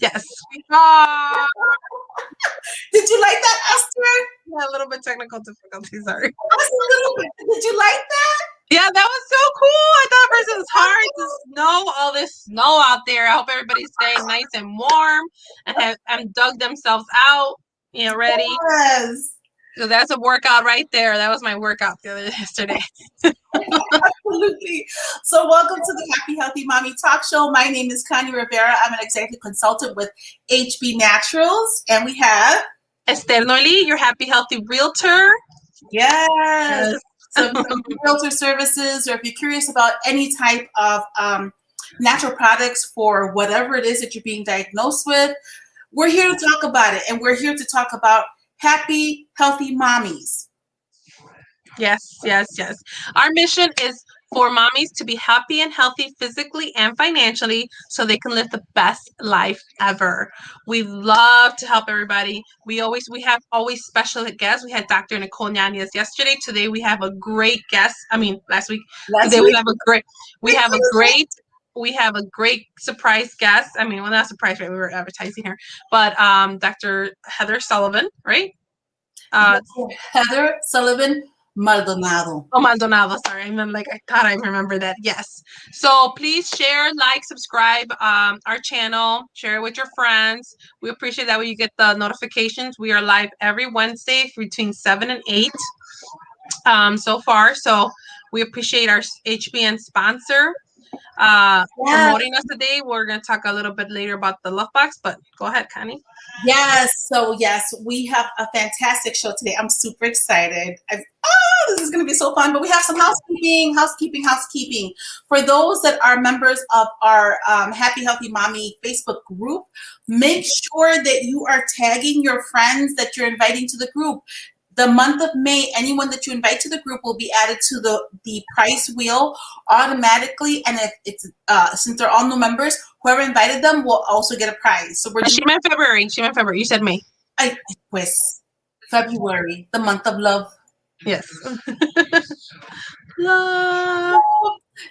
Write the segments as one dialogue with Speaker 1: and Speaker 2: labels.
Speaker 1: Yes. Oh,
Speaker 2: Did you like that, Esther?
Speaker 1: yeah, a little bit technical difficulty. Sorry.
Speaker 2: Just a little bit. Did you like that?
Speaker 1: Yeah, that was so cool. I thought first it was hard to snow all this snow out there. I hope everybody's staying nice and warm and dug themselves out, ready.
Speaker 2: Yes.
Speaker 1: So that's a workout right there. That was my workout yesterday.
Speaker 2: Absolutely. So, welcome to the Happy Healthy Mommy Talk Show. My name is Connie Rivera. I'm an executive consultant with HB Naturals, and we have
Speaker 1: Esther Noily, your happy healthy realtor.
Speaker 2: yes. So, if you need realtor services, or if you're curious about any type of natural products for whatever it is that you're being diagnosed with, we're here to talk about it, and we're here to talk about happy, healthy mommies.
Speaker 1: Yes, yes, yes. Our mission is for mommies to be happy and healthy physically and financially so they can live the best life ever. We love to help everybody. We have always special guests. We had Dr. Nicole Nyanez yesterday. Today we have a great guest. I mean, last week. Today we have a great surprise guest. I mean, well, not surprise, right? We were advertising her, but Dr. Heather Sullivan, right?
Speaker 2: Heather Sullivan Maldonado.
Speaker 1: Oh, Maldonado. Sorry, I thought I remember that. Yes. So please share, like, subscribe our channel. Share it with your friends. We appreciate that when you get the notifications. We are live every Wednesday between 7 and 8 so far. So we appreciate our HBN sponsor promoting us today. We're going to talk a little bit later about the Love Box, but go ahead, Connie.
Speaker 2: Yes. So, yes, we have a fantastic show today. I'm super excited. This is going to be so fun. But we have some housekeeping. For those that are members of our Happy Healthy Mommy Facebook group, make sure that you are tagging your friends that you're inviting to the group. The month of May, anyone that you invite to the group will be added to the prize wheel automatically. And if it's since they're all new members, whoever invited them will also get a prize. So
Speaker 1: She meant February. You said May.
Speaker 2: February, the month of love.
Speaker 1: Yes. Love.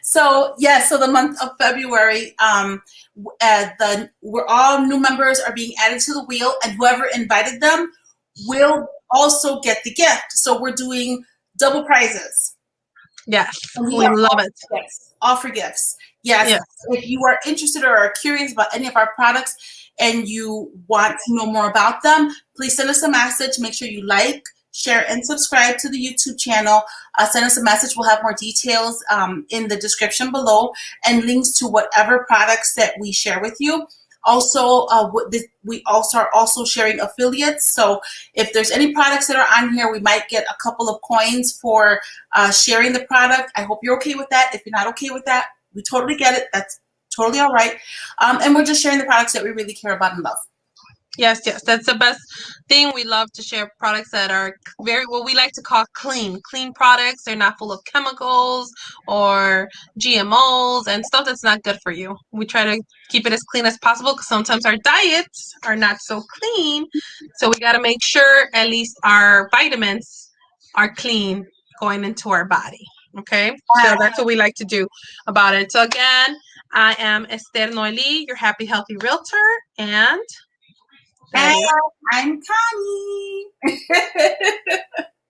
Speaker 2: So the month of February, we're all new members are being added to the wheel, and whoever invited them will also get the gift. So we're doing double prizes.
Speaker 1: Yes, we love it.
Speaker 2: Yes, all for gifts. Yes. If you are interested or are curious about any of our products and you want to know more about them, please send us a message. Make sure you like, share, and subscribe to the YouTube channel. Send us a message. We'll have more details in the description below and links to whatever products that we share with you. Also, we are also sharing affiliates. So if there's any products that are on here, we might get a couple of coins for sharing the product. I hope you're okay with that. If you're not okay with that, we totally get it. That's totally all right. And we're just sharing the products that we really care about and love.
Speaker 1: Yes, that's the best thing. We love to share products that are what we like to call clean products. They're not full of chemicals or GMOs and stuff that's not good for you. We try to keep it as clean as possible because sometimes our diets are not so clean. So we got to make sure at least our vitamins are clean going into our body. Okay, so that's what we like to do about it. So again, I am Esther Noily, your happy healthy realtor, and
Speaker 2: I'm Connie.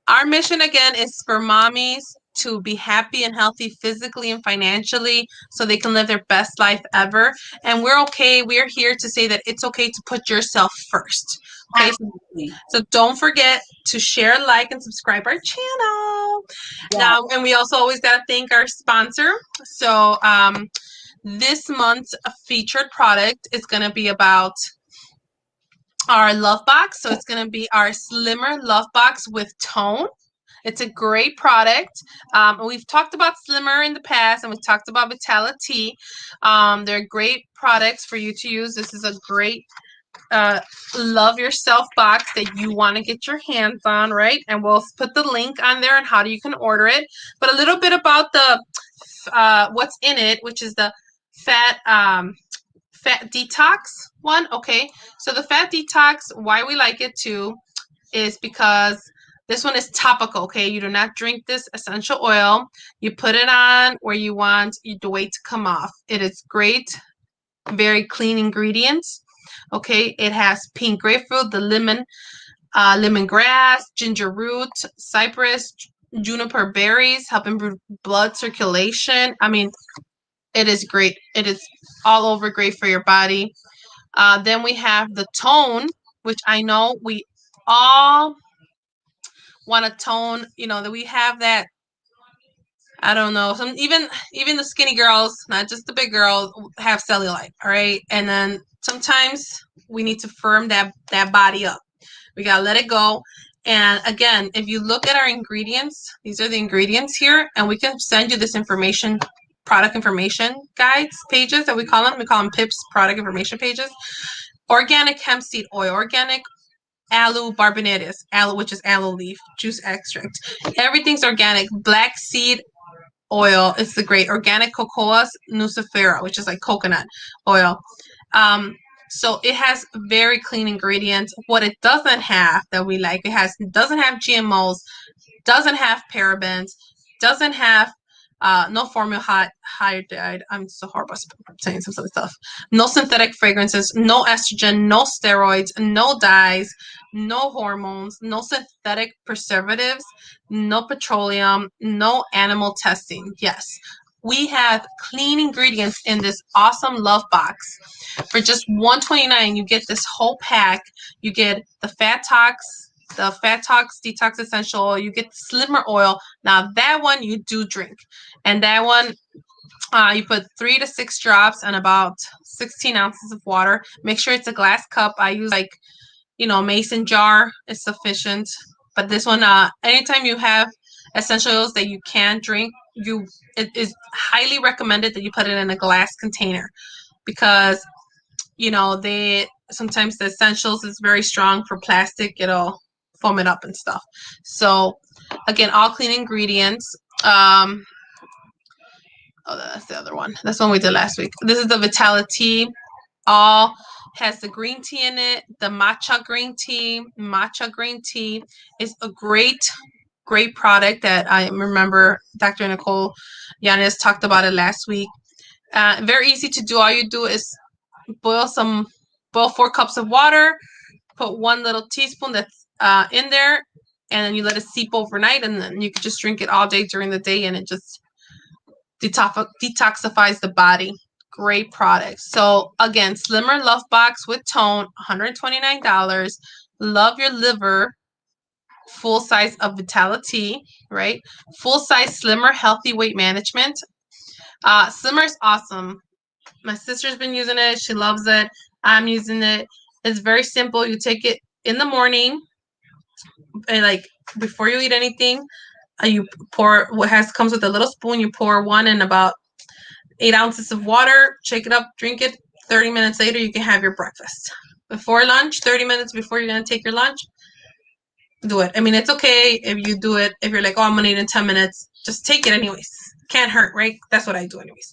Speaker 1: Our mission again is for mommies to be happy and healthy physically and financially so they can live their best life ever. And we're okay. We're here to say that it's okay to put yourself first. Okay. So don't forget to share, like, and subscribe our channel. Yeah. Now, and we also always got to thank our sponsor. So this month's featured product is going to be about our Love Box. So it's going to be our Slimmer Love Box with Tone. It's a great product. We've talked about Slimmer in the past, and we've talked about Vitality. They're great products for you to use. This is a great love yourself box that you want to get your hands on, right? And we'll put the link on there on how you can order it. But a little bit about the what's in it, which is the fat detox one. Okay, so the fat detox, why we like it too is because this one is topical. Okay, you do not drink this essential oil. You put it on where you want the weight to come off. It is great, very clean ingredients. Okay, it has pink grapefruit, the lemongrass, ginger root, cypress, juniper berries, help improve blood circulation. I mean, it is great. It is all over great for your body. Then we have the tone, which I know we all want to tone. You know that we have that. I don't know. Some even the skinny girls, not just the big girls, have cellulite. All right, and then sometimes we need to firm that body up. We gotta let it go. And again, if you look at our ingredients, these are the ingredients here, and we can send you this information, product information guides pages that we call them. We call them PIPs, product information pages. Organic hemp seed oil, organic aloe barbanetus, aloe, which is aloe leaf juice extract. Everything's organic. Black seed oil is the great organic cocoa nucifera, which is like coconut oil. So it has very clean ingredients. What it doesn't have that we like, it doesn't have GMOs, doesn't have parabens, doesn't have no formaldehyde. I'm so horrible saying some of the stuff. No synthetic fragrances, no estrogen, no steroids, no dyes, no hormones, no synthetic preservatives, no petroleum, no animal testing. Yes, we have clean ingredients in this awesome love box. For just $129, you get this whole pack. You get the Fat Tox Detox Essential Oil. You get the Slimmer Oil. Now that one you do drink, and that one you put 3 to 6 drops and about 16 ounces of water. Make sure it's a glass cup. I use like mason jar is sufficient. But this one, anytime you have essential oils that you can drink, it is highly recommended that you put it in a glass container because they sometimes the essentials is very strong for plastic. It'll foam it up and stuff. So again, all clean ingredients. Oh, that's the other one. That's the one we did last week. This is the Vitality. All has the green tea in it. The matcha green tea. Matcha green tea is a great product that I remember Dr. Nicole Yanis talked about it last week. Very easy to do. All you do is boil 4 cups of water, put 1 little teaspoon that's in there, and then you let it seep overnight, and then you can just drink it all day during the day, and it just detoxifies the body. Great product. So again, Slimmer Love Box with Tone, $129. Love Your Liver, full size of Vitality, right? Full size Slimmer Healthy Weight Management. Slimmer is awesome. My sister's been using it. She loves it. I'm using it. It's very simple. You take it in the morning, and like before you eat anything, you pour comes with a little spoon. You pour 1 in about 8 ounces of water. Shake it up. Drink it. 30 minutes later, you can have your breakfast. Before lunch, 30 minutes before you're gonna take your lunch, do it. I mean, it's okay if you do it. If you're like, oh, I'm gonna eat in 10 minutes, just take it anyways. Can't hurt, right? That's what I do anyways.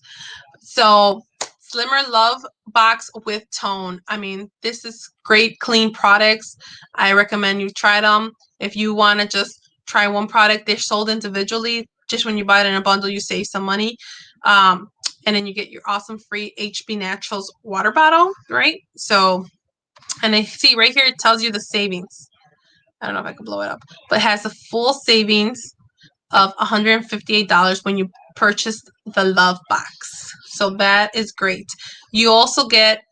Speaker 1: So Slimmer Love Box with Tone. I mean, this is great, clean products. I recommend you try them. If you want to just try one product, they're sold individually. Just when you buy it in a bundle, you save some money. And then you get your awesome free HB Naturals water bottle, right? So, and I see right here, it tells you the savings. I don't know if I can blow it up, but it has a full savings of $158 when you purchase the Love Box. So that is great. You also get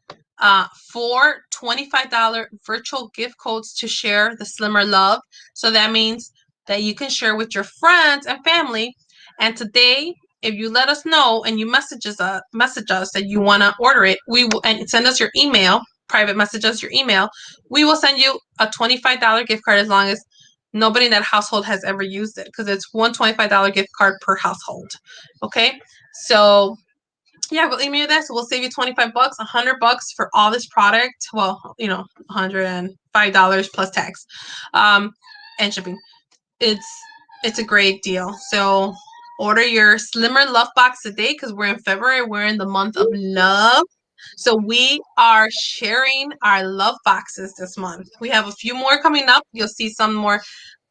Speaker 1: 4 $25 virtual gift codes to share the Slimmer Love. So that means that you can share with your friends and family. And today, if you let us know and you message us that you want to order it, we will, and send us your email, private message us your email, we will send you a $25 gift card as long as nobody in that household has ever used it, because it's one $25 gift card per household. Okay, so yeah, we'll email you that. So we'll save you $25, $100 for all this product. Well, $105 plus tax, and shipping. It's a great deal. So order your Slimmer Love Box today, because we're in February. We're in the month of love. So we are sharing our love boxes this month. We have a few more coming up. You'll see some more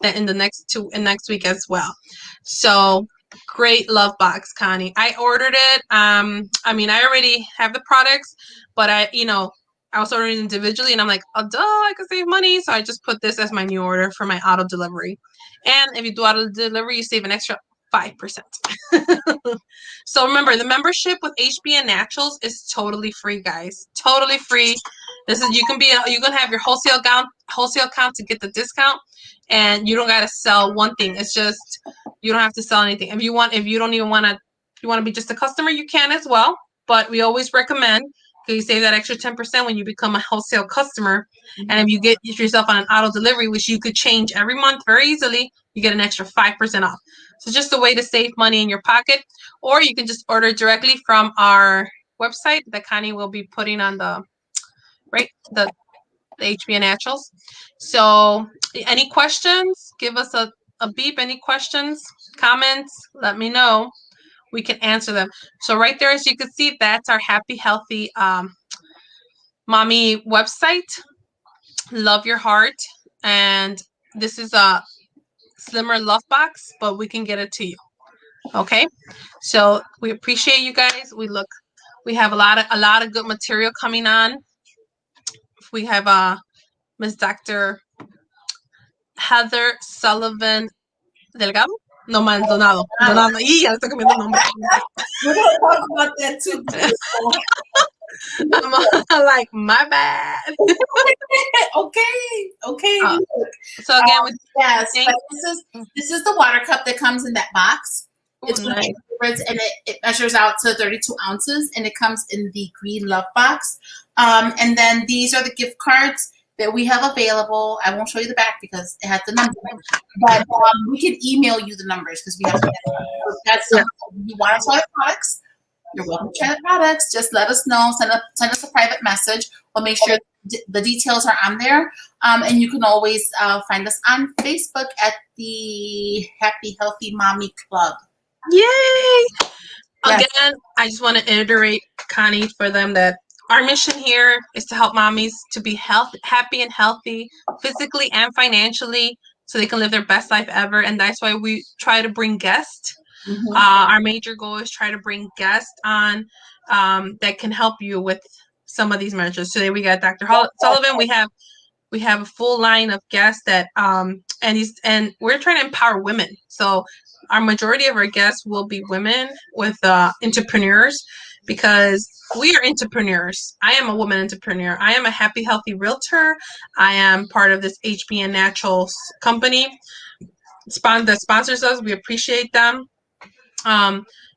Speaker 1: in the next week as well. So great love box, Connie. I ordered it. I mean, I already have the products, but I was ordering individually, and I'm like, oh, duh, I could save money. So I just put this as my new order for my auto delivery. And if you do auto delivery, you save an extra 5%. So remember, the membership with HBN Naturals is totally free, guys. Totally free. This is you can have your wholesale account to get the discount, and you don't gotta sell one thing. It's just you don't have to sell anything. If you don't even wanna, if you want to be just a customer, you can as well. But we always recommend, because you save that extra 10% when you become a wholesale customer. And if you get yourself on an auto delivery, which you could change every month very easily, you get an extra 5% off. So just a way to save money in your pocket. Or you can just order directly from our website that Connie will be putting on the HBN Naturals. So any questions? Give us a beep. Any questions, comments? Let me know. We can answer them. So right there, as you can see, that's our Happy Healthy Mommy website. Love your heart. And this is a slimmer love box, but we can get it to you. Okay. So we appreciate you guys. We have a lot of good material coming on. We have Miss Dr. Heather Sullivan Delgado. No, Maldonado. Donado. Y ya le estoy cambiando el nombre.
Speaker 2: We're going to talk about that too.
Speaker 1: I'm like, my bad.
Speaker 2: Okay.
Speaker 1: So again,
Speaker 2: yes, but this is the water cup that comes in that box. It's
Speaker 1: nice.
Speaker 2: And it measures out to 32 ounces, and it comes in the green love box. And then these are the gift cards that we have available. I won't show you the back because it has the number, but we can email you the numbers because we have. That's something you want to try the products. You're welcome to try the products. Just let us know. Send us a private message. We'll make sure the details are on there. And you can always find us on Facebook at the Happy Healthy Mommy Club.
Speaker 1: Yay! Yes. Again, I just want to iterate, Connie, for them that our mission here is to help mommies to be happy and healthy, physically and financially, so they can live their best life ever. And that's why we try to bring guests. Mm-hmm. Our major goal is try to bring guests on that can help you with some of these measures. Today we got Dr. Sullivan. We have a full line of guests that and we're trying to empower women. So our majority of our guests will be women with entrepreneurs, because we are entrepreneurs. I am a woman entrepreneur. I am a happy, healthy realtor. I am part of this HBN Naturals company that sponsors us. We appreciate them.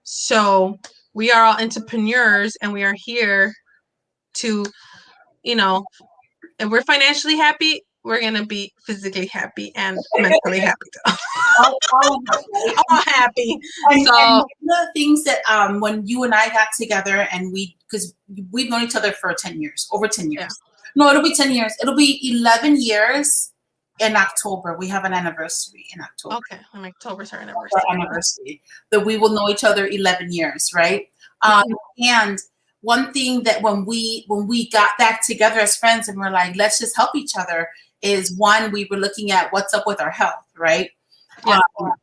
Speaker 1: So we are all entrepreneurs, and we are here to, if we're financially happy, we're going to be physically happy and mentally happy too. all happy.
Speaker 2: And one of the things that when you and I got together, and because we've known each other for 10 years, over 10 years. Yeah. No, it'll be 10 years. It'll be 11 years in October. We have an anniversary in October.
Speaker 1: Okay, in October's our anniversary.
Speaker 2: That we will know each other 11 years, right? And one thing that when we got back together as friends and we're like, let's just help each other, is one, we were looking at what's up with our health, right? Yeah.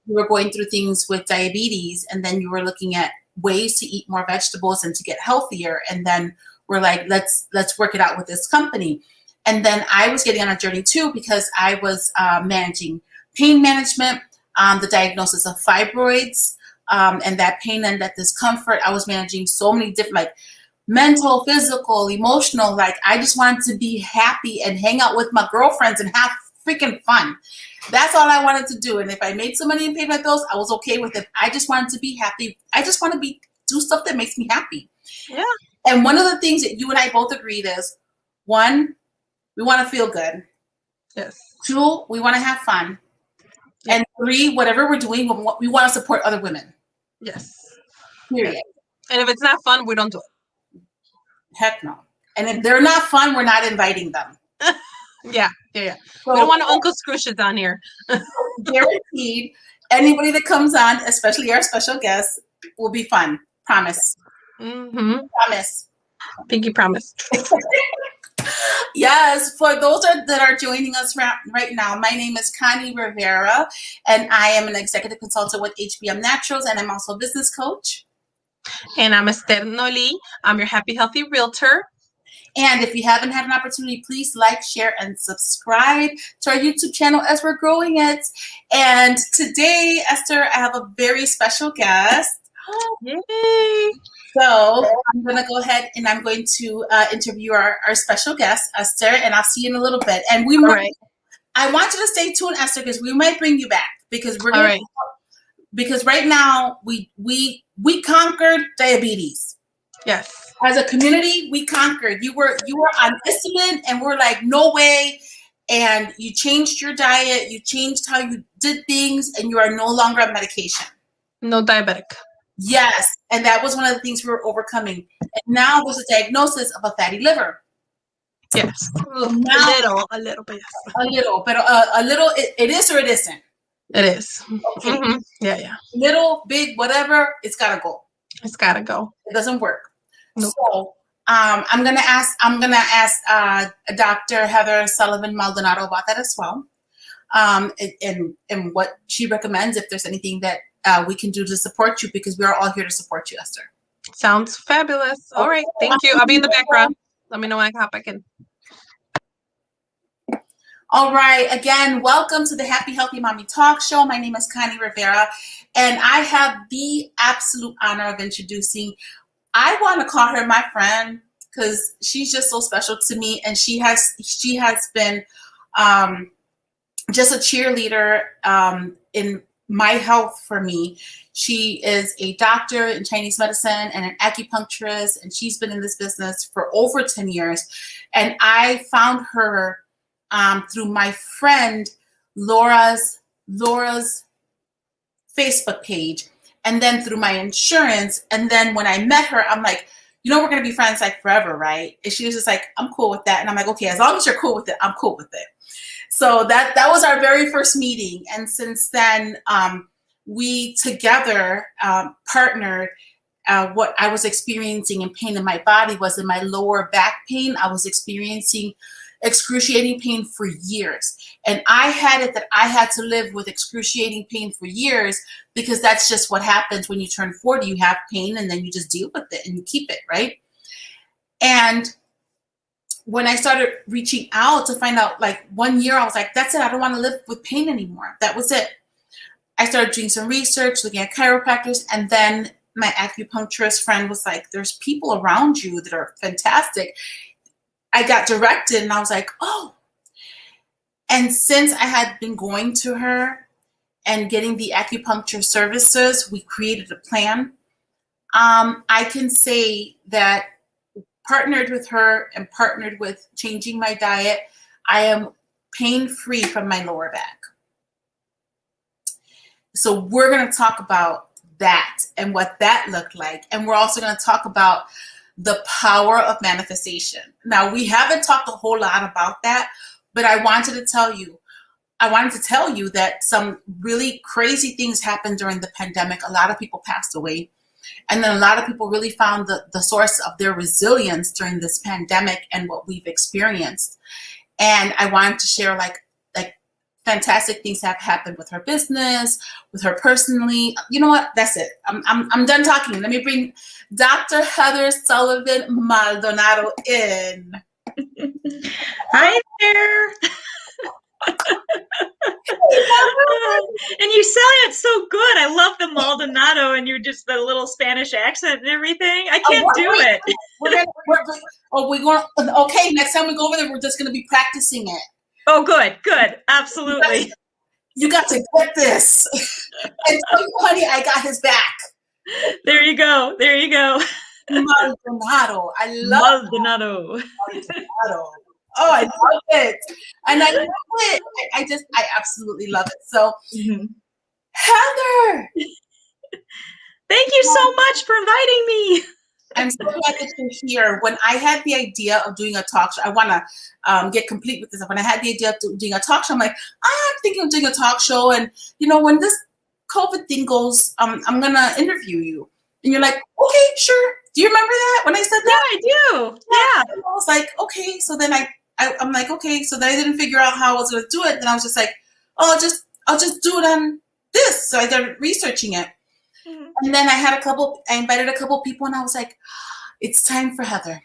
Speaker 2: We were going through things with diabetes, and then you were looking at ways to eat more vegetables and to get healthier. And then we're like, let's work it out with this company. And then I was getting on a journey too, because I was managing pain management, the diagnosis of fibroids, and that pain and that discomfort. I was managing so many different, like mental, physical, emotional. Like I just wanted to be happy and hang out with my girlfriends and have freaking fun. That's all I wanted to do. And if I made some money and paid my bills, I was okay with it. I just wanted to be happy. I just want to do stuff that makes me happy.
Speaker 1: Yeah.
Speaker 2: And one of the things that you and I both agreed is, one, we want to feel good.
Speaker 1: Yes.
Speaker 2: Two, we want to have fun. Yeah. And three, whatever we're doing, we want to support other women.
Speaker 1: Yes.
Speaker 2: Period.
Speaker 1: Yeah. And if it's not fun, we don't do it.
Speaker 2: Heck no. And if they're not fun, we're not inviting them.
Speaker 1: Yeah. So, we don't want Uncle Scrooges on here.
Speaker 2: Guaranteed, anybody that comes on, especially our special guests, will be fun. Promise.
Speaker 1: Mm-hmm.
Speaker 2: Promise.
Speaker 1: Pinky promise.
Speaker 2: Yes, for those that are joining us right now, my name is Connie Rivera, and I am an executive consultant with HBM Naturals, and I'm also a business coach.
Speaker 1: And I'm Esther Noli. I'm your happy, healthy realtor.
Speaker 2: And if you haven't had an opportunity, please like, share, and subscribe to our YouTube channel as we're growing it. And today, Esther, I have a very special guest.
Speaker 1: Yay!
Speaker 2: So I'm going to go ahead and I'm going to interview our special guest, Esther, and I'll see you in a little bit. And
Speaker 1: All right.
Speaker 2: I want you to stay tuned, Esther, because we might bring you back because we're
Speaker 1: All
Speaker 2: going
Speaker 1: right.
Speaker 2: because right now we conquered diabetes.
Speaker 1: Yes.
Speaker 2: As a community, we conquered. You were on insulin, and we're like, no way. And you changed your diet, you changed how you did things, and you are no longer on medication.
Speaker 1: No diabetic.
Speaker 2: Yes, and that was one of the things we were overcoming. And now there's a diagnosis of a fatty liver.
Speaker 1: Yes.
Speaker 2: Now,
Speaker 1: A little bit. Yes.
Speaker 2: a little, but a little. It is or it isn't.
Speaker 1: It is.
Speaker 2: Okay.
Speaker 1: Mm-hmm. Yeah.
Speaker 2: Little, big, whatever. It's gotta go.
Speaker 1: It's gotta go.
Speaker 2: It doesn't work.
Speaker 1: Nope.
Speaker 2: So I'm gonna ask Dr. Heather Sullivan Maldonado about that as well, and what she recommends if there's anything that we can do to support you, because we are all here to support you, Esther.
Speaker 1: Sounds fabulous. All right, thank you. I'll be in the background. Let me know when I hop back in.
Speaker 2: All right, again, welcome to the Happy Healthy Mommy Talk Show. My name is Connie Rivera, and I have the absolute honor of introducing, I want to call her my friend because she's just so special to me, and she has been just a cheerleader in my health for me. She is a doctor in Chinese medicine and an acupuncturist, and she's been in this business for over 10 years. And I found her through my friend Laura's Facebook page, and then through my insurance. And then when I met her, I'm like, we're going to be friends like forever, right? And she was just like, I'm cool with that. And I'm like, okay, as long as you're cool with it, I'm cool with it. So that was our very first meeting. And since then, we together partnered. What I was experiencing in pain in my body was in my lower back pain. I was experiencing excruciating pain for years. And I had it that I had to live with excruciating pain for years, because that's just what happens when you turn 40. You have pain and then you just deal with it and you keep it, right? And when I started reaching out to find out, like 1 year, I was like, that's it. I don't want to live with pain anymore. That was it. I started doing some research, looking at chiropractors, and then my acupuncturist friend was like, there's people around you that are fantastic. I got directed and I was like, oh. And since I had been going to her and getting the acupuncture services, we created a plan. I can say that partnered with her and partnered with changing my diet, I am pain-free from my lower back. So we're going to talk about that and what that looked like. And we're also going to talk about the power of manifestation. Now, we haven't talked a whole lot about that, but I wanted to tell you that some really crazy things happened during the pandemic. A lot of people passed away. And then a lot of people really found the source of their resilience during this pandemic and what we've experienced. And I wanted to share like fantastic things have happened with her business, with her personally. You know what? That's it. I'm done talking. Let me bring Dr. Heather Sullivan Maldonado in.
Speaker 3: Hi there. And you say it so good. I love the Maldonado, and you're just the little Spanish accent and everything. I can't do it.
Speaker 2: Okay, next time we go over there, we're just going to be practicing it.
Speaker 3: Oh, good. Absolutely.
Speaker 2: You got to get this. And tell you, honey, I got his back.
Speaker 3: There you go.
Speaker 2: Maldonado. I love
Speaker 3: Maldonado.
Speaker 2: Maldonado. Oh, I love it. And I love it. I absolutely love it. So, Heather.
Speaker 3: Thank you so much for inviting me.
Speaker 2: I'm so glad that you're here. When I had the idea of doing a talk show, I want to get complete with this. When I had the idea of doing a talk show, I'm like, I'm thinking of doing a talk show. And, when this COVID thing goes, I'm going to interview you. And you're like, okay, sure. Do you remember that when I said that?
Speaker 3: Yeah, I do. Yeah.
Speaker 2: And I was like, okay. So then I'm like, okay. So then I didn't figure out how I was going to do it. Then I was just like, oh, I'll just do it on this. So I started researching it. And then I invited a couple people, and I was like, it's time for Heather.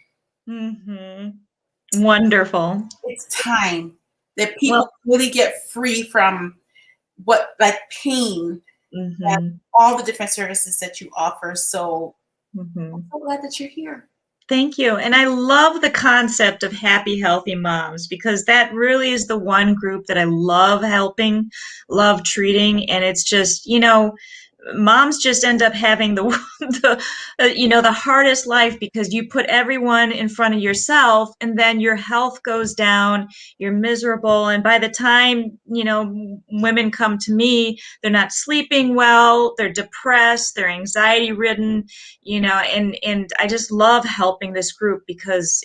Speaker 3: Wonderful.
Speaker 2: It's time that
Speaker 3: Well,
Speaker 2: people really get free from what, like, pain and
Speaker 3: mhm,
Speaker 2: all the different services that you offer. So I'm
Speaker 3: mhm.
Speaker 2: so glad that you're here.
Speaker 3: Thank you. And I love the concept of happy, healthy moms because that really is the one group that I love helping, love treating. And it's just, moms just end up having the, the hardest life because you put everyone in front of yourself and then your health goes down, you're miserable. And by the time, women come to me, they're not sleeping well, they're depressed, they're anxiety ridden, and I just love helping this group because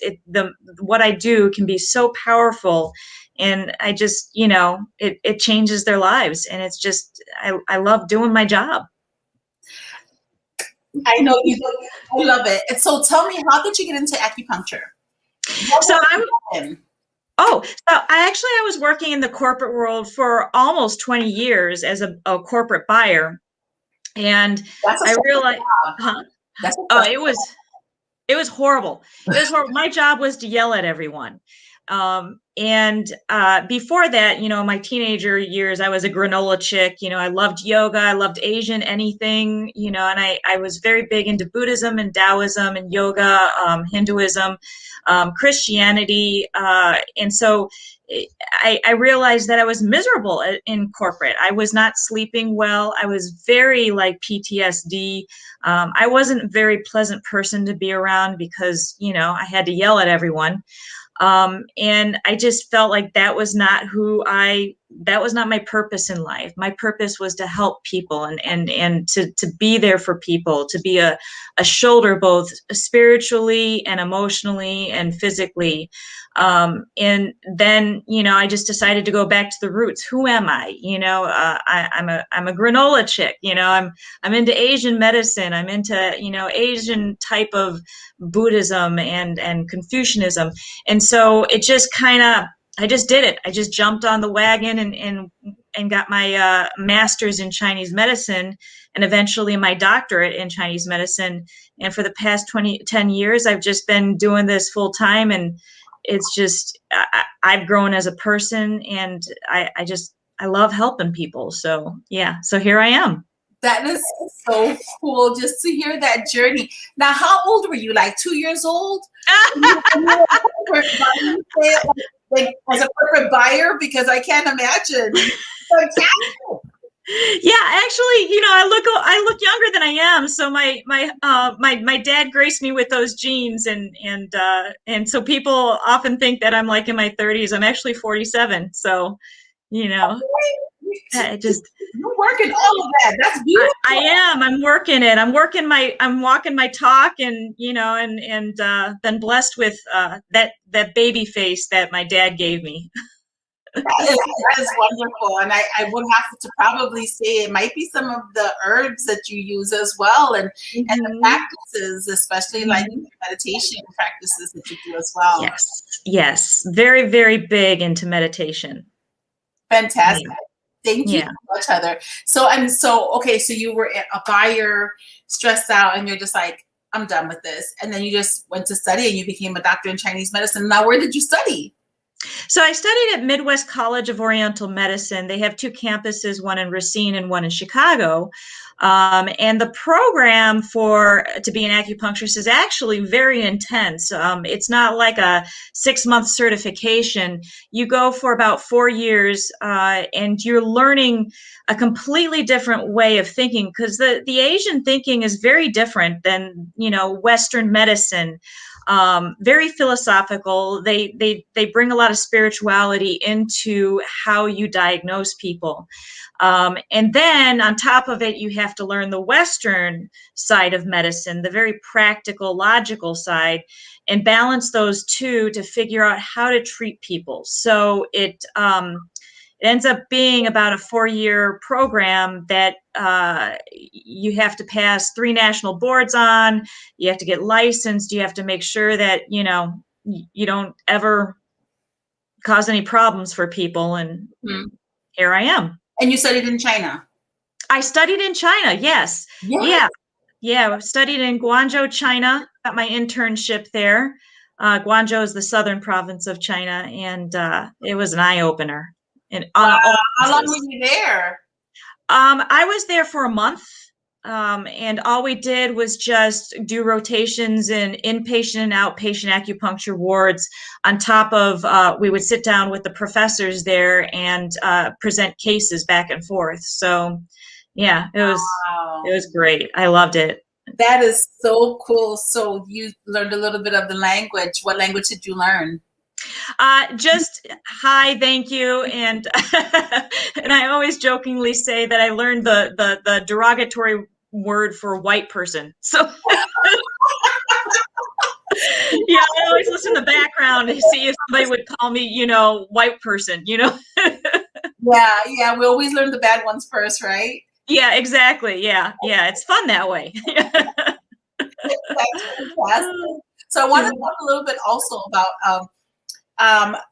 Speaker 3: what I do can be so powerful. And I just, it changes their lives. And it's just, I love doing my job.
Speaker 2: I know you do. I love it. And so tell me, how did you get into acupuncture? What
Speaker 3: So
Speaker 2: was
Speaker 3: I'm,
Speaker 2: it?
Speaker 3: I was working in the corporate world for almost 20 years as a corporate buyer. And
Speaker 2: That's a
Speaker 3: I
Speaker 2: stressful
Speaker 3: realized,
Speaker 2: job.
Speaker 3: huh?
Speaker 2: That's a
Speaker 3: Oh,
Speaker 2: stressful
Speaker 3: it was horrible. It was horrible. My job was to yell at everyone. And before that, my teenager years, I was a granola chick. I loved yoga. I loved Asian anything, and I was very big into Buddhism and Taoism and yoga, Hinduism, Christianity. And so I realized that I was miserable in corporate. I was not sleeping well. I was very like PTSD. I wasn't a very pleasant person to be around because, I had to yell at everyone. And I just felt like that was not my purpose in life. My purpose was to help people and to be there for people, to be a shoulder, both spiritually and emotionally and physically. And then, I just decided to go back to the roots. Who am I? I'm a granola chick, I'm into Asian medicine. I'm into, Asian type of Buddhism and Confucianism. And so it just I just did it. I just jumped on the wagon and got my master's in Chinese medicine and eventually my doctorate in Chinese medicine. And for the past 10 years, I've just been doing this full time. And it's just, I've grown as a person and I love helping people. So yeah, so here I am.
Speaker 2: That is so cool just to hear that journey. Now, how old were you? Like 2 years old? When you were a corporate buyer, you say it like as a corporate buyer, because I can't imagine.
Speaker 3: Yeah, actually, I look younger than I am. So my dad graced me with those genes, and so people often think that I'm like in my 30s. I'm actually 47. So, I just
Speaker 2: You're working all of that. That's beautiful.
Speaker 3: I am. I'm working it. I'm walking my talk, and been blessed with that baby face that my dad gave me.
Speaker 2: That is wonderful. And I would have to probably say it might be some of the herbs that you use as well, and the practices, especially like the meditation practices that you do as well.
Speaker 3: Yes. Very, very big into meditation.
Speaker 2: Fantastic.
Speaker 3: Yeah.
Speaker 2: Thank you so much, Heather. Okay, so you were a buyer, stressed out, and you're just like, I'm done with this. And then you just went to study and you became a doctor in Chinese medicine. Now, where did you study?
Speaker 3: So I studied at Midwest College of Oriental Medicine. They have two campuses, one in Racine and one in Chicago. And the program to be an acupuncturist is actually very intense. It's not like a 6-month certification. You go for about 4 years, and you're learning a completely different way of thinking because the Asian thinking is very different than, Western medicine. Very philosophical. They bring a lot of spirituality into how you diagnose people. And then on top of it, you have to learn the Western side of medicine, the very practical, logical side, and balance those two to figure out how to treat people. So it ends up being about a 4-year program that you have to pass 3 national boards on. You have to get licensed. You have to make sure that, you don't ever cause any problems for people. And here I am.
Speaker 2: And you studied in China?
Speaker 3: I studied in China, yes. Yeah. I studied in Guangzhou, China, got my internship there. Guangzhou is the southern province of China, and it was an eye opener. And on
Speaker 2: Wow.
Speaker 3: all
Speaker 2: How long
Speaker 3: bases.
Speaker 2: were you there?
Speaker 3: I was there for a month, and all we did was just do rotations in inpatient and outpatient acupuncture wards. On top of, we would sit down with the professors there and present cases back and forth. So, yeah,
Speaker 2: Wow.
Speaker 3: it was great. I loved it.
Speaker 2: That is so cool. So you learned a little bit of the language. What language did you learn?
Speaker 3: Just hi, thank you, and and I always jokingly say that I learned the derogatory word for white person. So yeah, I always listen in the background to see if somebody would call me, white person.
Speaker 2: Yeah. We always learn the bad ones first, right?
Speaker 3: Yeah, exactly. Yeah, it's fun that way.
Speaker 2: That's fantastic. So I want to talk a little bit also about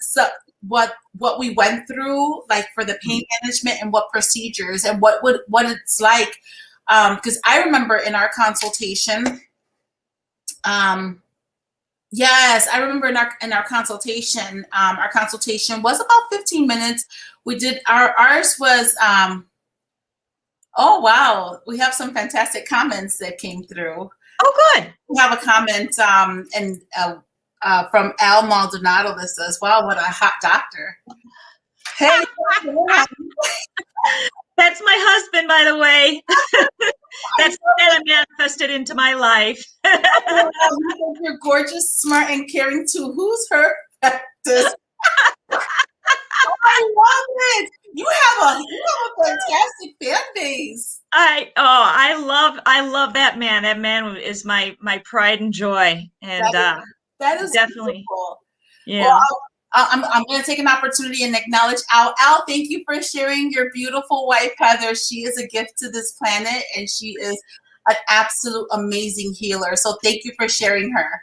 Speaker 2: so what we went through, like for the pain management and what procedures and what it's like. Because I remember in our consultation, yes, I remember in our consultation, our consultation was about 15 minutes. We did ours was oh wow, we have some fantastic comments that came through.
Speaker 3: Oh, good.
Speaker 2: We have a comment from Al Maldonado that says, "Wow, what a hot doctor!" Hey,
Speaker 3: that's my husband, by the way. That's that I manifested into my life.
Speaker 2: You're gorgeous, smart, and caring too. Who's her? I love it. You have a fantastic fan base.
Speaker 3: I love that man. That man is my pride and joy, and
Speaker 2: that is
Speaker 3: definitely
Speaker 2: beautiful.
Speaker 3: Yeah.
Speaker 2: Well, I'm going to take an opportunity and acknowledge Al. Al, thank you for sharing your beautiful wife, Heather. She is a gift to this planet, and she is an absolute amazing healer. So thank you for sharing her.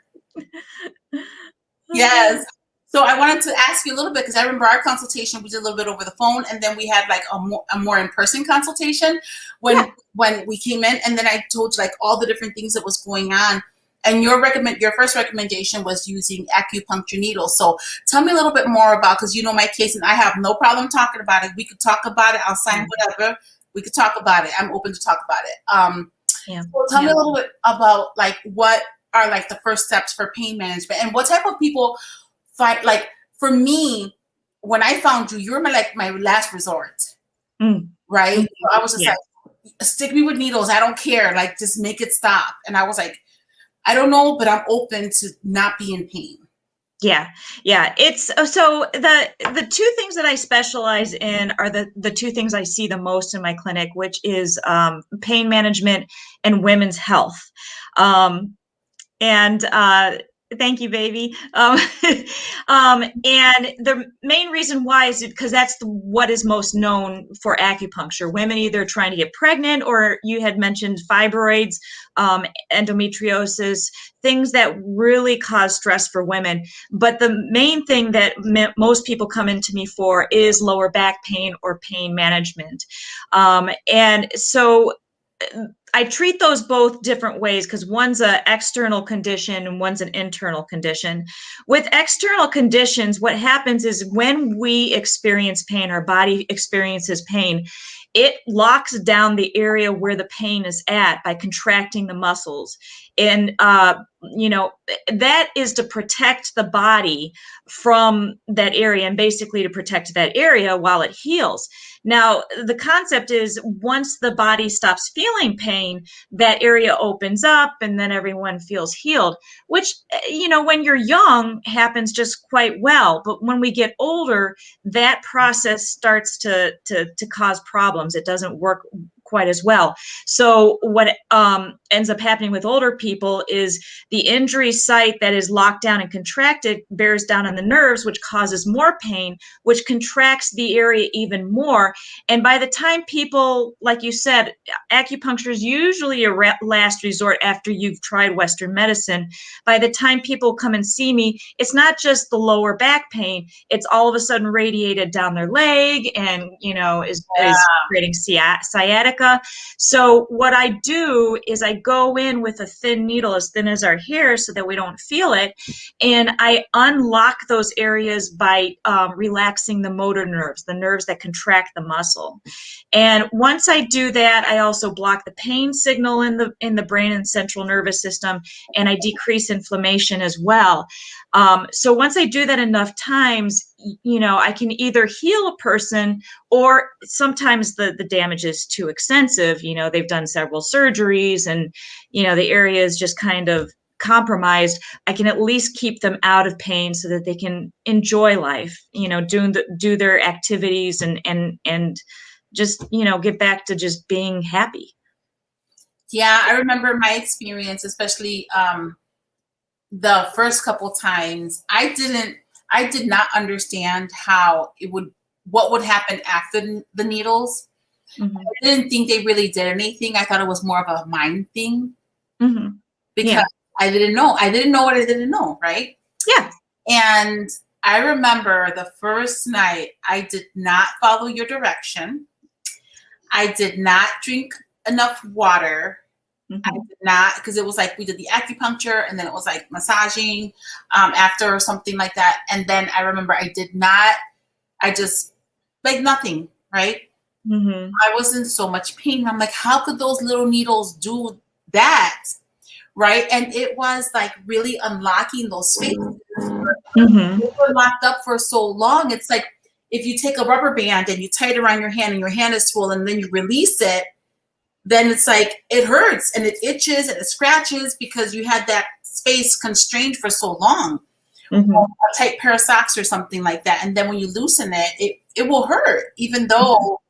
Speaker 2: Yes. So I wanted to ask you a little bit, because I remember our consultation, we did a little bit over the phone, and then we had like a more in-person consultation when we came in, and then I told you like all the different things that was going on. And your first recommendation was using acupuncture needles. So tell me a little bit more about, because you know my case, and I have no problem talking about it. We could talk about it. I'll sign whatever. We could talk about it. I'm open to talk about it. So tell me a little bit about like what are like the first steps for pain management, and what type of people find. Like for me, when I found you, you were my last resort, right? So I was just like, stick me with needles. I don't care. Like just make it stop. And I was like, I don't know, but I'm open to not be in pain.
Speaker 3: Yeah. It's so the two things that I specialize in are the two things I see the most in my clinic, which is pain management and women's health. And thank you, baby. And the main reason why is because that's what is most known for acupuncture. Women either trying to get pregnant, or you had mentioned fibroids, endometriosis, things that really cause stress for women. But the main thing that most people come into me for is lower back pain or pain management. And so I treat those both different ways, because one's an external condition and one's an internal condition. With external conditions, what happens is when we experience pain, our body experiences pain, it locks down the area where the pain is at by contracting the muscles. And, that is to protect the body from that area, and basically to protect that area while it heals. Now, the concept is once the body stops feeling pain, that area opens up and then everyone feels healed, which, when you're young happens just quite well. But when we get older, that process starts to cause problems. It doesn't work quite as well. So what ends up happening with older people is the injury site that is locked down and contracted bears down on the nerves, which causes more pain, which contracts the area even more. And by the time people, like you said, acupuncture is usually a last resort after you've tried Western medicine. By the time people come and see me, it's not just the lower back pain, it's all of a sudden radiated down their leg and, is creating sciatica. sciatica. So what I do is I go in with a thin needle, as thin as our hair, so that we don't feel it, and I unlock those areas by relaxing the motor nerves, the nerves that contract the muscle. And once I do that, I also block the pain signal in the brain and central nervous system, and I decrease inflammation as well. So once I do that enough times, I can either heal a person, or sometimes the damage is too extensive. They've done several surgeries, and the area is just kind of compromised. I can at least keep them out of pain so that they can enjoy life, do their activities and just, get back to just being happy.
Speaker 2: Yeah, I remember my experience, especially the first couple times. I did not understand what would happen after the needles.
Speaker 3: Mm-hmm.
Speaker 2: I didn't think they really did anything. I thought it was more of a mind thing,
Speaker 3: Mm-hmm.
Speaker 2: because I didn't know. I didn't know what I didn't know, right?
Speaker 3: Yeah.
Speaker 2: And I remember the first night, I did not follow your direction. I did not drink enough water.
Speaker 3: Mm-hmm.
Speaker 2: I did not, because it was like we did the acupuncture, and then it was like massaging after, or something like that. And then I remember I just, like, nothing, right?
Speaker 3: Mm-hmm.
Speaker 2: I was in so much pain. I'm like, how could those little needles do that? Right? And it was like really unlocking those spaces.
Speaker 3: Mm-hmm.
Speaker 2: They were locked up for so long. It's like if you take a rubber band and you tie it around your hand, and your hand is swollen, and then you release it, then it's like it hurts and it itches and it scratches, because you had that space constrained for so long.
Speaker 3: Mm-hmm.
Speaker 2: A tight pair of socks or something like that. And then when you loosen it will hurt. Even though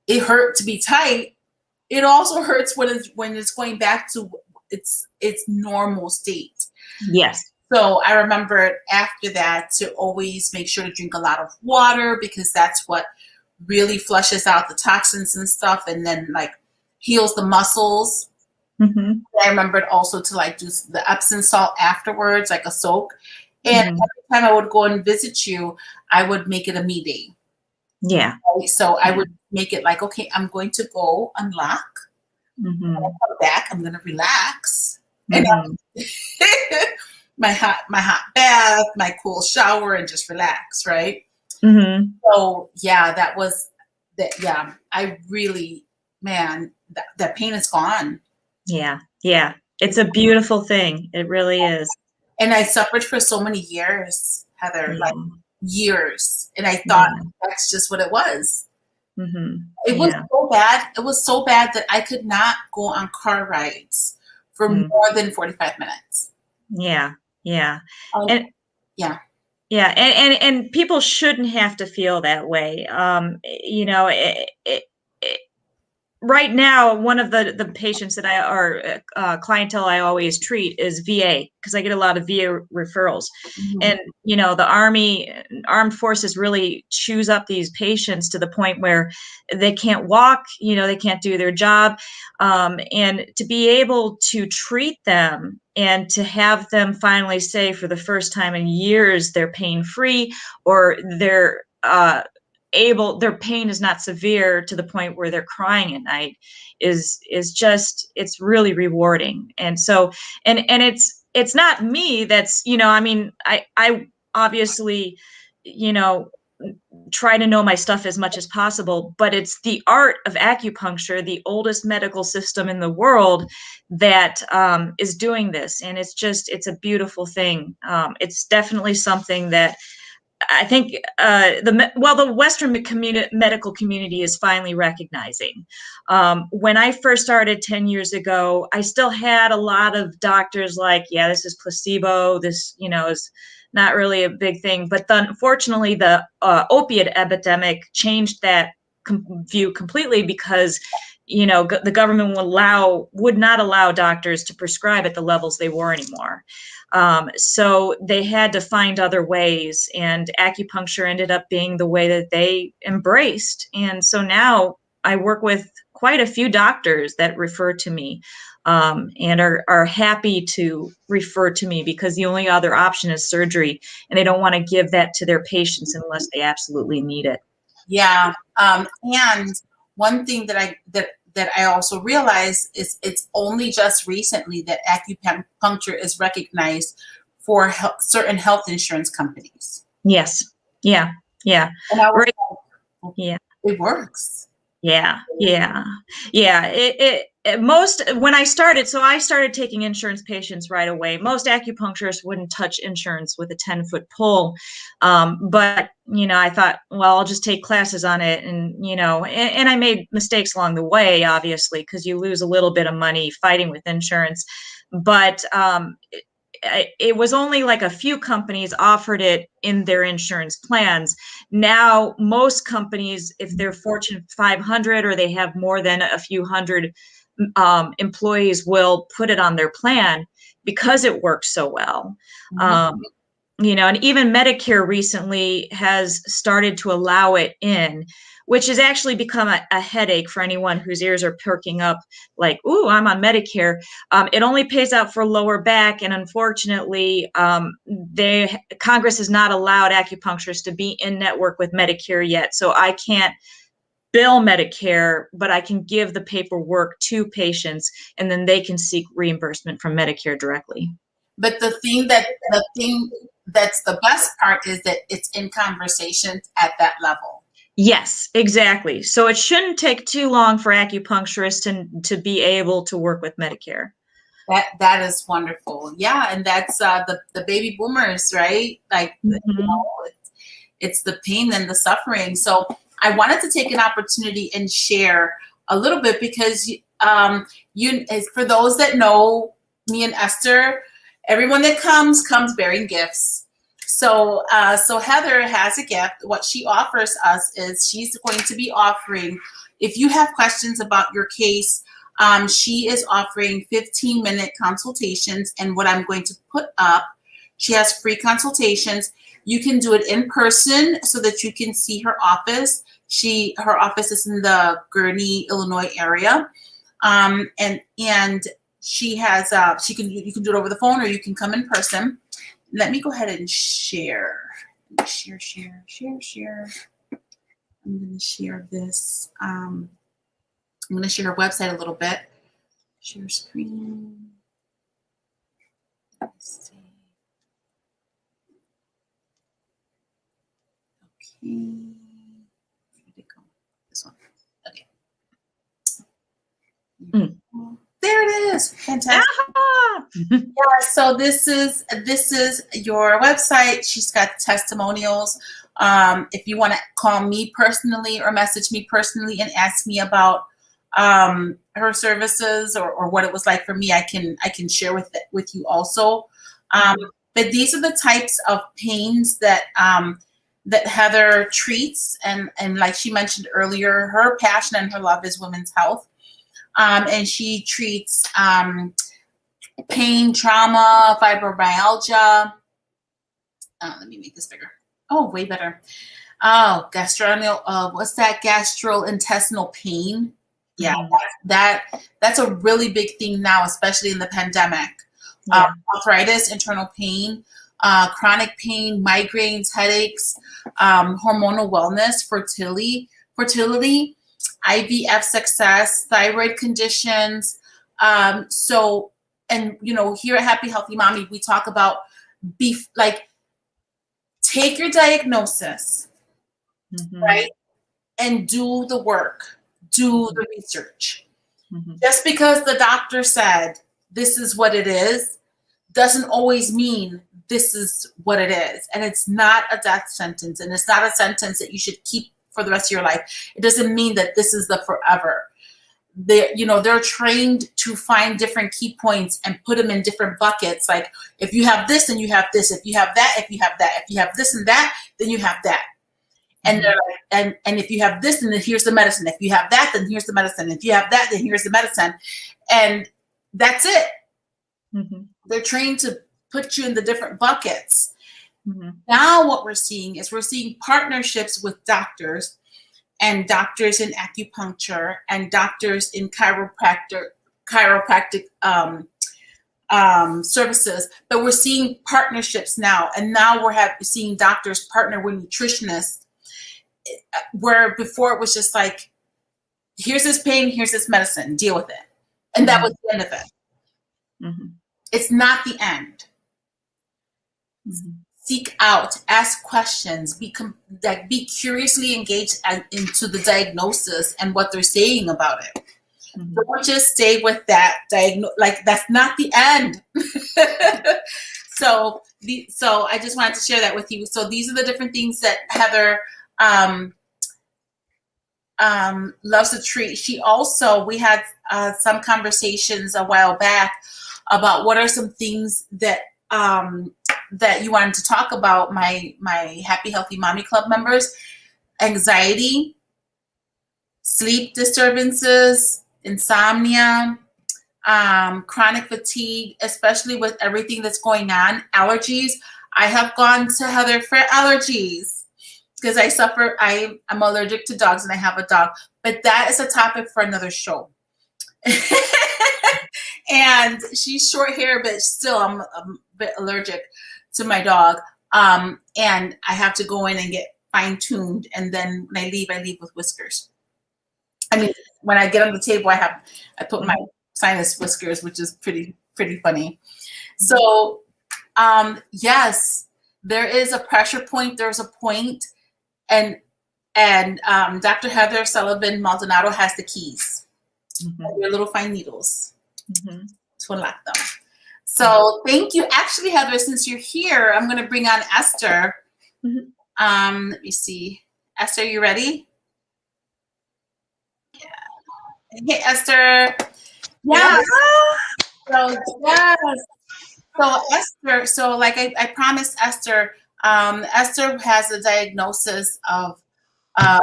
Speaker 2: it hurt to be tight, it also hurts when it's going back to its normal state.
Speaker 3: Yes.
Speaker 2: So I remember after that to always make sure to drink a lot of water, because that's what really flushes out the toxins and stuff, and then like heals the muscles.
Speaker 3: Mm-hmm.
Speaker 2: I remembered also to like do the Epsom salt afterwards, like a soak. And every time I would go and visit you, I would make it a me day.
Speaker 3: Yeah.
Speaker 2: Right? So I would make it like, okay, I'm going to go unlock.
Speaker 3: Mm-hmm.
Speaker 2: When I come back, I'm going to relax.
Speaker 3: Mm-hmm.
Speaker 2: And my hot bath, my cool shower, and just relax, right?
Speaker 3: Mm-hmm.
Speaker 2: So yeah, that was that. Yeah, I really, man, that pain is gone.
Speaker 3: Yeah. Yeah. It's a beautiful thing. It really is.
Speaker 2: And I suffered for so many years, Heather, like years. And I thought that's just what it was.
Speaker 3: Mm-hmm.
Speaker 2: It was so bad. It was so bad that I could not go on car rides for more than 45 minutes.
Speaker 3: Yeah. Yeah.
Speaker 2: And
Speaker 3: yeah. Yeah. And people shouldn't have to feel that way. Right now, one of the patients that clientele I always treat is VA, because I get a lot of VA referrals.
Speaker 2: Mm-hmm.
Speaker 3: And, the armed forces really chews up these patients to the point where they can't walk, they can't do their job. And to be able to treat them and to have them finally say for the first time in years they're pain-free, or they're their pain is not severe to the point where they're crying at night, is just, it's really rewarding. And so, and it's not me that's, I obviously, try to know my stuff as much as possible, but it's the art of acupuncture, the oldest medical system in the world, that is doing this. And it's a beautiful thing. It's definitely something that I think the Western medical community is finally recognizing. When I first started 10 years ago, I still had a lot of doctors like, yeah, this is placebo. This, is not really a big thing. But then, unfortunately, the opiate epidemic changed that view completely, because the government would not allow doctors to prescribe at the levels they were anymore. So they had to find other ways, and acupuncture ended up being the way that they embraced. And so now I work with quite a few doctors that refer to me, and are happy to refer to me, because the only other option is surgery, and they don't want to give that to their patients unless they absolutely need it.
Speaker 2: Yeah. And one thing that that I also realized is it's only just recently that acupuncture is recognized for certain health insurance companies.
Speaker 3: Yes. Yeah. Yeah.
Speaker 2: And I was
Speaker 3: Right.
Speaker 2: like,
Speaker 3: Yeah.
Speaker 2: it works.
Speaker 3: Yeah. Yeah. Yeah. Most when I started, so I started taking insurance patients right away. Most acupuncturists wouldn't touch insurance with a 10-foot pole. But, I thought, well, I'll just take classes on it. And I made mistakes along the way, obviously, because you lose a little bit of money fighting with insurance. But it was only like a few companies offered it in their insurance plans. Now, most companies, if they're Fortune 500 or they have more than a few hundred employees, will put it on their plan because it works so well. And even Medicare recently has started to allow it in, which has actually become a headache for anyone whose ears are perking up like, ooh, I'm on Medicare. It only pays out for lower back. And unfortunately, Congress has not allowed acupuncturists to be in network with Medicare yet. So I can't bill Medicare, but I can give the paperwork to patients and then they can seek reimbursement from Medicare directly.
Speaker 2: But the thing that's the best part is that it's in conversations at that level.
Speaker 3: Yes, exactly. So it shouldn't take too long for acupuncturists to be able to work with Medicare.
Speaker 2: That is wonderful. Yeah, and that's the baby boomers, right? Like, it's the pain and the suffering. So I wanted to take an opportunity and share a little bit because for those that know me and Esther, everyone that comes bearing gifts. So Heather has a gift. What she offers us is she's going to be offering, if you have questions about your case, she is offering 15-minute consultations. And what I'm going to put up, she has free consultations. You can do it in person so that you can see her office. Her office is in the Gurnee, Illinois area. And she has you can do it over the phone or you can come in person. Let me go ahead and share. Share. I'm going to share this. I'm going to share her website a little bit. Share screen. Let's see. Okay. Where did it go? This one. Okay. There it is. Fantastic. Yeah, so this is your website. She's got testimonials. If you want to call me personally or message me personally and ask me about her services or what it was like for me, I can share with you also. But these are the types of pains that that Heather treats, and like she mentioned earlier, her passion and her love is women's health. And she treats pain, trauma, fibromyalgia. Let me make this bigger. Oh, way better. Oh, what's that? Gastrointestinal pain. Yeah, that's a really big thing now, especially in the pandemic. Arthritis, internal pain, chronic pain, migraines, headaches, hormonal wellness, fertility, IVF success, thyroid conditions. And here at Happy Healthy Mommy, we talk about take your diagnosis, right? And do the work, do the research. Just because the doctor said this is what it is, doesn't always mean this is what it is. And it's not a death sentence, and it's not a sentence that you should keep for the rest of your life. It doesn't mean that this is the forever. They're trained to find different key points and put them in different buckets. Like, if you have this, then you have this. If you have that, if you have that. If you have this and that, then you have that. And they're like, and if you have this, then here's the medicine. If you have that, then here's the medicine. If you have that, then here's the medicine. And that's it. They're trained to put you in the different buckets. Now what we're seeing partnerships with doctors, and doctors in acupuncture, and doctors in chiropractic services. But we're seeing partnerships now, and now we're seeing doctors partner with nutritionists, where before it was just like here's this pain, here's this medicine, deal with it. And that was the end of it.
Speaker 3: Mm-hmm.
Speaker 2: It's not the end.
Speaker 3: Mm-hmm.
Speaker 2: Seek out, ask questions, be curiously engaged into the diagnosis and what they're saying about it. Mm-hmm. Don't just stay with that like that's not the end. So I just wanted to share that with you. So these are the different things that Heather loves to treat. She also, we had some conversations a while back about what are some things that that you wanted to talk about, my Happy Healthy Mommy Club members. Anxiety, sleep disturbances, insomnia, chronic fatigue, especially with everything that's going on, allergies. I have gone to Heather for allergies because I'm allergic to dogs and I have a dog, but that is a topic for another show. And she's short hair, but still I'm a bit allergic to my dog. And I have to go in and get fine tuned. And then when I leave with whiskers. I mean, when I get on the table, I put my sinus whiskers, which is pretty funny. So, yes, there is a pressure point. There's a point, and Dr. Heather Sullivan Maldonado has the keys. Mm-hmm. Your little fine needles to unlock them. So thank you. Actually, Heather, since you're here, I'm going to bring on Esther. Mm-hmm. Let me see. Esther, you ready? Hey, Esther. Yes. So, yes. So, Esther, so like I promised Esther, Esther has a diagnosis of a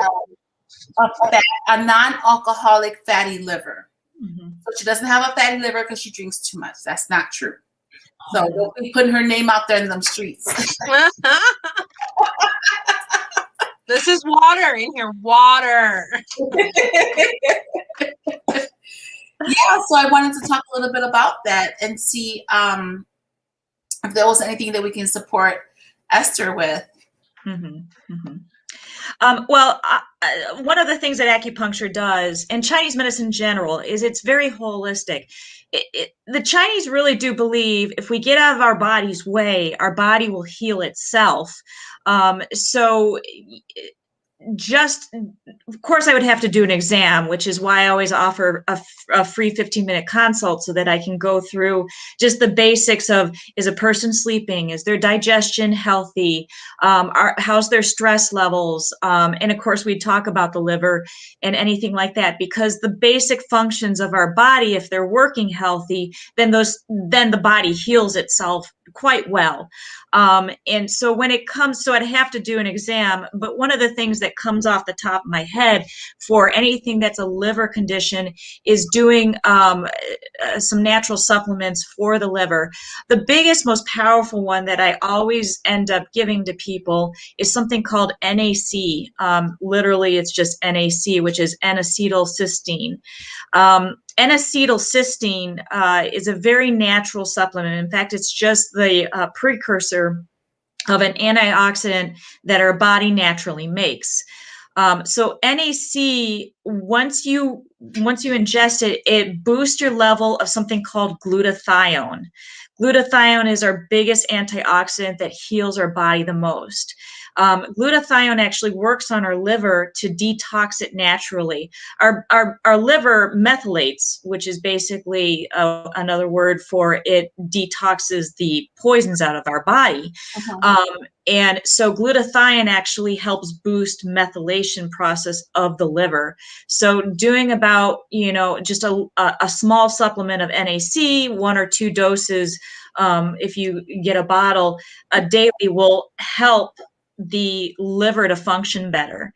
Speaker 2: non-alcoholic fatty liver. Mm-hmm. So she doesn't have a fatty liver because she drinks too much. That's not true. So we'll be putting her name out there in them streets.
Speaker 1: This is water in here. Water.
Speaker 2: Yeah, so I wanted to talk a little bit about that and see if there was anything that we can support Esther with.
Speaker 3: Mm-hmm. Mm-hmm. Well, one of the things that acupuncture does, and Chinese medicine in general, is it's very holistic. The Chinese really do believe if we get out of our body's way, our body will heal itself. Of course, I would have to do an exam, which is why I always offer a free 15-minute consult so that I can go through just the basics of, is a person sleeping? Is their digestion healthy? How's their stress levels? And of course, we talk about the liver and anything like that, because the basic functions of our body, if they're working healthy, then the body heals itself quite well. And so when it comes, so I'd have to do an exam, but one of the things that comes off the top of my head for anything that's a liver condition is doing some natural supplements for the liver. The biggest, most powerful one that I always end up giving to people is something called NAC. Literally, it's just NAC, which is N-acetylcysteine. N-acetylcysteine is a very natural supplement. In fact, it's just the precursor of an antioxidant that our body naturally makes. So NAC, once you ingest it, it boosts your level of something called glutathione. Glutathione is our biggest antioxidant that heals our body the most. Glutathione actually works on our liver to detox it naturally. Our liver methylates, which is basically another word for it detoxes the poisons out of our body. And so glutathione actually helps boost methylation process of the liver. So doing about, just a small supplement of NAC, 1 or 2 doses, if you get a bottle a daily, will help the liver to function better.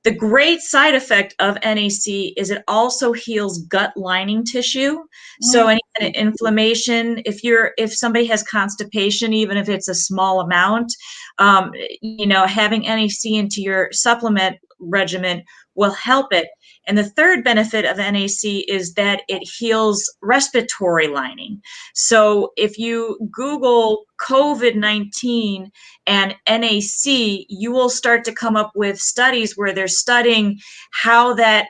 Speaker 3: The great side effect of NAC is it also heals gut lining tissue. So any kind of inflammation, if somebody has constipation, even if it's a small amount, having NAC into your supplement regimen will help it. And the third benefit of NAC is that it heals respiratory lining. So if you Google COVID-19 and NAC, you will start to come up with studies where they're studying how that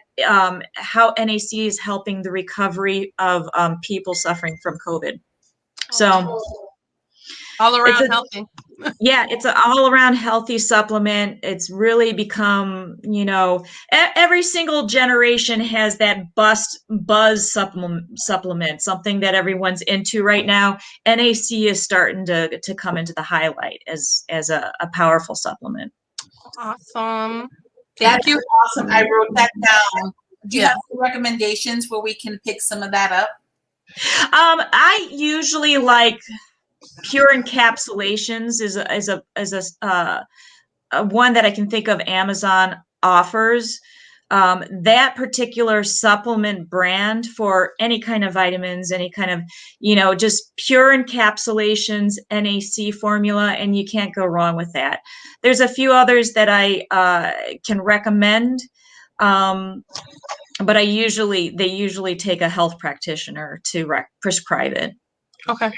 Speaker 3: how NAC is helping the recovery of people suffering from COVID. So
Speaker 1: all around healthy.
Speaker 3: Yeah, it's an all-around healthy supplement. It's really become, every single generation has that buzz supplement, something that everyone's into right now. NAC is starting to come into the highlight as a powerful supplement.
Speaker 1: Awesome.
Speaker 2: Thank you. Awesome. I wrote that down. Do you have some recommendations where we can pick some of that up?
Speaker 3: I usually like pure encapsulations is a one that I can think of Amazon offers. That particular supplement brand for any kind of vitamins, any kind of, just pure encapsulations, NAC formula, and you can't go wrong with that. There's a few others that I can recommend, but they usually take a health practitioner to prescribe it.
Speaker 1: Okay.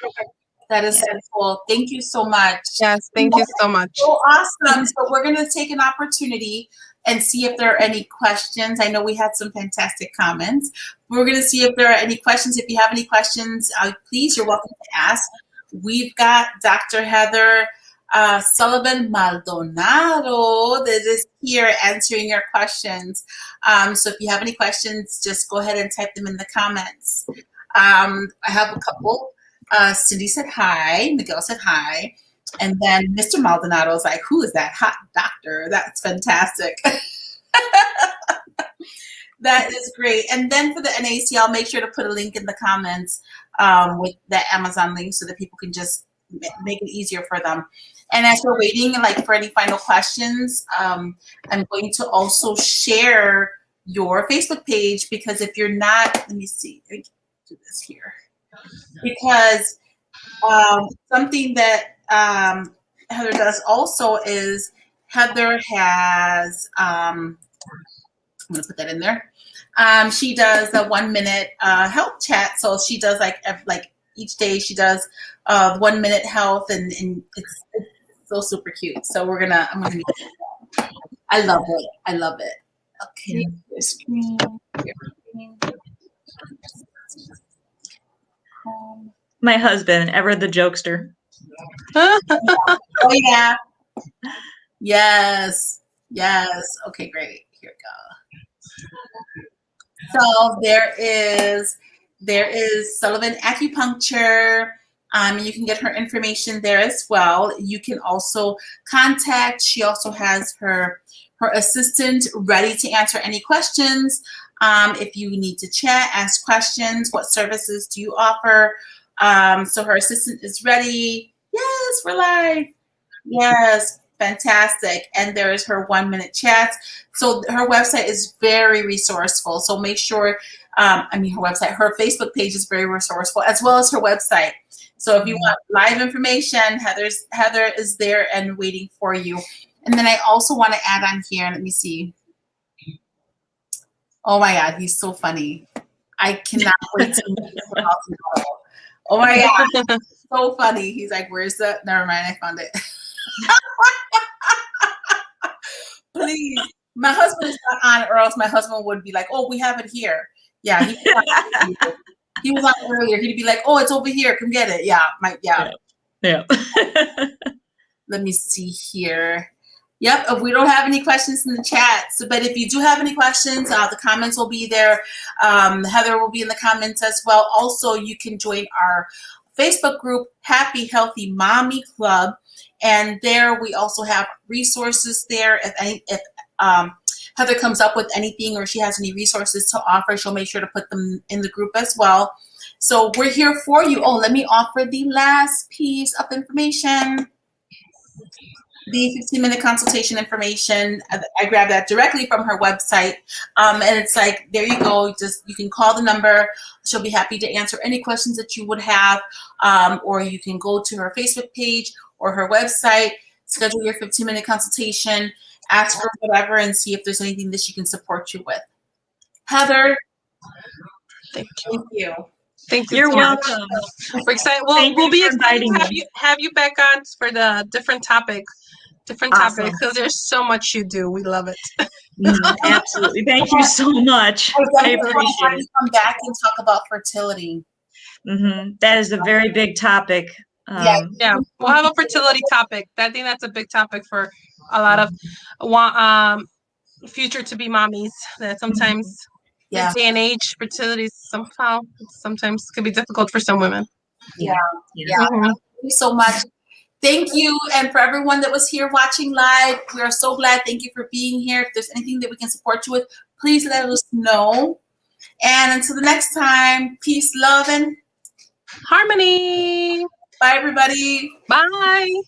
Speaker 2: That is so cool. Thank you so much.
Speaker 1: Yes, thank you so much.
Speaker 2: So awesome. So we're going to take an opportunity and see if there are any questions. I know we had some fantastic comments. We're going to see if there are any questions. If you have any questions, please, you're welcome to ask. We've got Dr. Heather Sullivan Maldonado that is here answering your questions. So if you have any questions, just go ahead and type them in the comments. I have a couple. Cindy said hi. Miguel said hi. And then Mr. Maldonado is like, who is that hot doctor? That's fantastic. That is great. And then for the NAC, I'll make sure to put a link in the comments with that Amazon link so that people can just make it easier for them. And as we're waiting, for any final questions, I'm going to also share your Facebook page, because if you're not, let me see, let me do this here. Because something that Heather does also is Heather has, I'm going to put that in there. She does a 1-minute health chat. So she does like each day she does 1 minute health, and it's so super cute. So I'm going to, I love it. I love it. Okay. Screen.
Speaker 3: My husband, ever the jokester.
Speaker 2: Oh yeah. Yes. Okay, great. Here we go. So there is Sullivan Acupuncture. You can get her information there as well. You can also contact. She also has her assistant ready to answer any questions. If you need to chat, ask questions, what services do you offer? So her assistant is ready. Yes, we're live. Yes, fantastic. And there is her 1-minute chats. So her website is very resourceful. So make sure, her Facebook page is very resourceful, as well as her website. So if you want live information, Heather is there and waiting for you. And then I also want to add on here, let me see. Oh my God, he's so funny. I cannot wait to meet him. Oh my God, so funny. He's like, where's the, never mind, I found it. Please, my husband is not on, or else my husband would be like, oh, we have it here. Yeah, he was on earlier. He'd be like, oh, it's over here, come get it. Yeah. Let me see here. Yep, if we don't have any questions in the chat. But if you do have any questions, the comments will be there. Heather will be in the comments as well. Also, you can join our Facebook group, Happy Healthy Mommy Club. And there we also have resources there. If Heather comes up with anything or she has any resources to offer, she'll make sure to put them in the group as well. So we're here for you. Oh, let me offer the last piece of information. The 15-minute consultation information. I grabbed that directly from her website. And it's like, there you go. You can call the number. She'll be happy to answer any questions that you would have. Or you can go to her Facebook page or her website, schedule your 15-minute consultation, ask her whatever and see if there's anything that she can support you with. Heather,
Speaker 1: Thank
Speaker 2: thank you.
Speaker 1: Thank you.
Speaker 3: You're
Speaker 1: so much.
Speaker 3: welcome.
Speaker 1: We're excited. Well,
Speaker 3: Thank
Speaker 1: we'll
Speaker 3: you
Speaker 1: be
Speaker 3: for
Speaker 1: excited to
Speaker 3: inviting me.
Speaker 1: have you back on for the different topics
Speaker 3: Awesome.
Speaker 1: because there's so much you do. We love it.
Speaker 3: Absolutely. Thank you so much. I appreciate
Speaker 2: Have you
Speaker 3: it.
Speaker 2: come back and talk about fertility.
Speaker 3: That is a very big topic.
Speaker 1: Yeah, we'll have a fertility topic. I think that's a big topic for a lot of future to be mommies. That sometimes this day and age, fertility sometimes can be difficult for some women.
Speaker 2: Yeah. Thank you so much. Thank you. And for everyone that was here watching live, we are so glad. Thank you for being here. If there's anything that we can support you with, please let us know. And until the next time, peace, love, and
Speaker 1: harmony.
Speaker 2: bye, everybody.
Speaker 1: Bye.